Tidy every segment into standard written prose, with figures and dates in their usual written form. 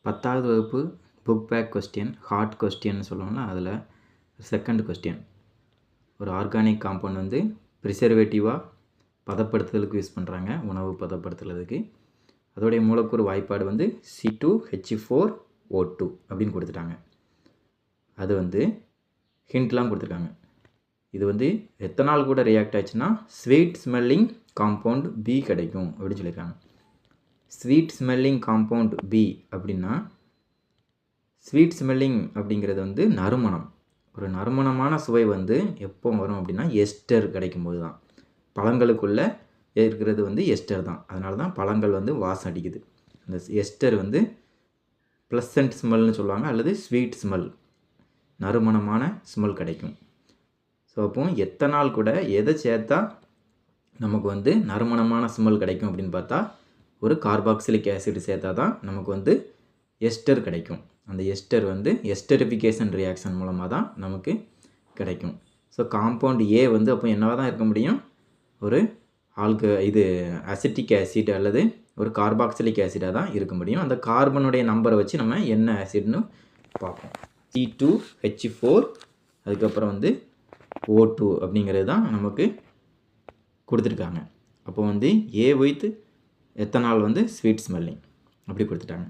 10வது வகுப்பு book back question heart கொஸ்டின்னு சொல்லுவோம்ல, அதில் செகண்ட் கொஸ்டின். ஒரு ஆர்கானிக் காம்பவுண்ட் வந்து ப்ரிசர்வேட்டிவாக பதப்படுத்துதலுக்கு யூஸ் பண்ணுறாங்க, உணவு பதப்படுத்துறதுக்கு. அதோடைய மூலக்கூறு வாய்ப்பாடு வந்து C2H4O2 அப்படின்னு கொடுத்துட்டாங்க. அது வந்து ஹிண்ட்லாம் கொடுத்துருக்காங்க. இது வந்து எத்தனால் கூட ரியாக்ட் ஆச்சுன்னா ஸ்வீட் ஸ்மெல்லிங் காம்பவுண்ட் பி கிடைக்கும் அப்படின்னு சொல்லியிருக்காங்க. ஸ்வீட் ஸ்மெல்லிங் காம்பவுண்ட் பி அப்படின்னா, ஸ்வீட் ஸ்மெல்லிங் அப்படிங்கிறது வந்து நறுமணம். ஒரு நறுமணமான சுவை வந்து எப்போ வரும் அப்படின்னா எஸ்டர் கிடைக்கும்போது தான். பழங்களுக்குள்ளே இருக்கிறது வந்து எஸ்டர் தான். அதனால தான் பழங்கள் வந்து வாசம் அடிக்குது. அந்த எஸ்டர் வந்து ப்ளசன்ட் ஸ்மெல்னு சொல்லுவாங்க, அல்லது ஸ்வீட் ஸ்மெல், நறுமணமான ஸ்மெல் கிடைக்கும். ஸோ அப்போ எத்தனால் கூட எதை சேர்த்தா நமக்கு வந்து நறுமணமான ஸ்மெல் கிடைக்கும் அப்படின்னு பார்த்தா, ஒரு கார்பாக்சிலிக் ஆசிட் சேர்த்தா தான் நமக்கு வந்து எஸ்டர் கிடைக்கும். அந்த எஸ்டர் வந்து எஸ்டரிஃபிகேஷன் ரியாக்ஷன் மூலமாக தான் நமக்கு கிடைக்கும். ஸோ காம்பவுண்ட் ஏ வந்து அப்போ என்னவாக தான் இருக்க முடியும்? ஒரு அசிட்டிக் ஆசிட் அல்லது ஒரு கார்பாக்சிலிக் ஆசிடாக தான் இருக்க முடியும். அந்த கார்பனுடைய நம்பரை வச்சு நம்ம என்ன ஆசிட்னு பார்ப்போம். C2H4 அதுக்கப்புறம் வந்து O2 அப்படிங்கிறது தான் நமக்கு கொடுத்துருக்காங்க. அப்போ வந்து ஏ வித் எத்தனால் வந்து ஸ்வீட் ஸ்மெல்லிங் அப்படி கொடுத்துட்டாங்க.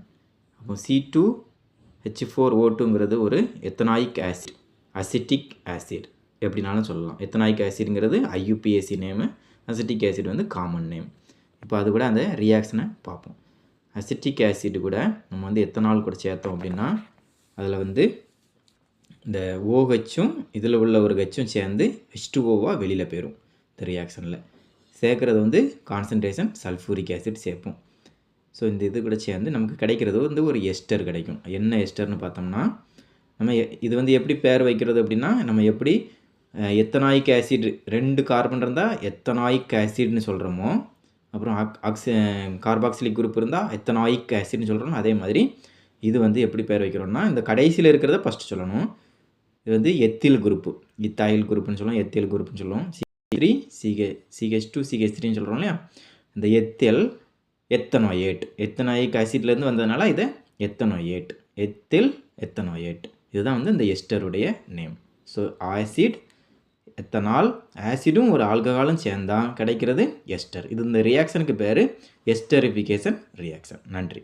அப்போ C2H4O2ங்கிறது ஒரு எத்தனாயிக் ஆசிட், அசிட்டிக் ஆசிட் எப்படினாலும் சொல்லலாம். எத்தனாயிக் ஆசிட்ங்கிறது IUPAC நேமு, அசிட்டிக் ஆசிட் வந்து காமன் நேம். இப்போ அது கூட அந்த ரியாக்ஷனை பார்ப்போம். அசிட்டிக் ஆசிட் கூட நம்ம வந்து எத்தனால் கூட சேர்த்தோம் அப்படின்னா, அதில் வந்து இந்த OHம் இதில் உள்ள ஒரு Hம் சேர்ந்து H2Oவாக வெளியில் போயிடும். இந்த ரியாக்ஷனில் சேர்க்குறது வந்து கான்சன்ட்ரேஷன் சல்ஃபூரிக் ஆசிட் சேர்ப்போம். ஸோ இந்த இது கூட சேர்ந்து நமக்கு கிடைக்கிறது வந்து ஒரு எஸ்டர் கிடைக்கும். என்ன எஸ்டர்னு பார்த்தோம்னா, நம்ம இது வந்து எப்படி பேர் வைக்கிறது அப்படின்னா, நம்ம எப்படி எத்தனாயிக் ஆசிட் 2 கார்பன் இருந்தால் எத்தனாயிக் ஆசிட்னு சொல்கிறோமோ, அப்புறம் கார்பாக்சிலிக் குரூப் இருந்தால் எத்தனாயிக் ஆசிட்னு சொல்கிறோம். அதே மாதிரி இது வந்து எப்படி பேர் வைக்கிறோம்னா, இந்த கடைசியில் இருக்கிறத ஃபஸ்ட்டு சொல்லணும். இது வந்து எத்தில் குரூப்பு, இத்தாயில் குரூப்புன்னு சொல்லுவோம், எத்தில் குரூப்புன்னு சொல்லுவோம். C3 CH2 CH3ன்னு சொல்கிறோம் இல்லையா? இந்த எத்தனோயேட், எத்தனாயிக் ஆசிட்லேருந்து வந்ததுனால இதை எத்தனோயேட், எத்தனோயேட், இதுதான் வந்து இந்த எஸ்டருடைய நேம். ஸோ ஆசிட், எத்தனால், ஆசிடும் ஒரு ஆல்கஹாலும் சேர்ந்தால் கிடைக்கிறது எஸ்டர். இது இந்த ரியாக்ஷனுக்கு பேர் எஸ்டரிஃபிகேஷன் ரியாக்ஷன். நன்றி.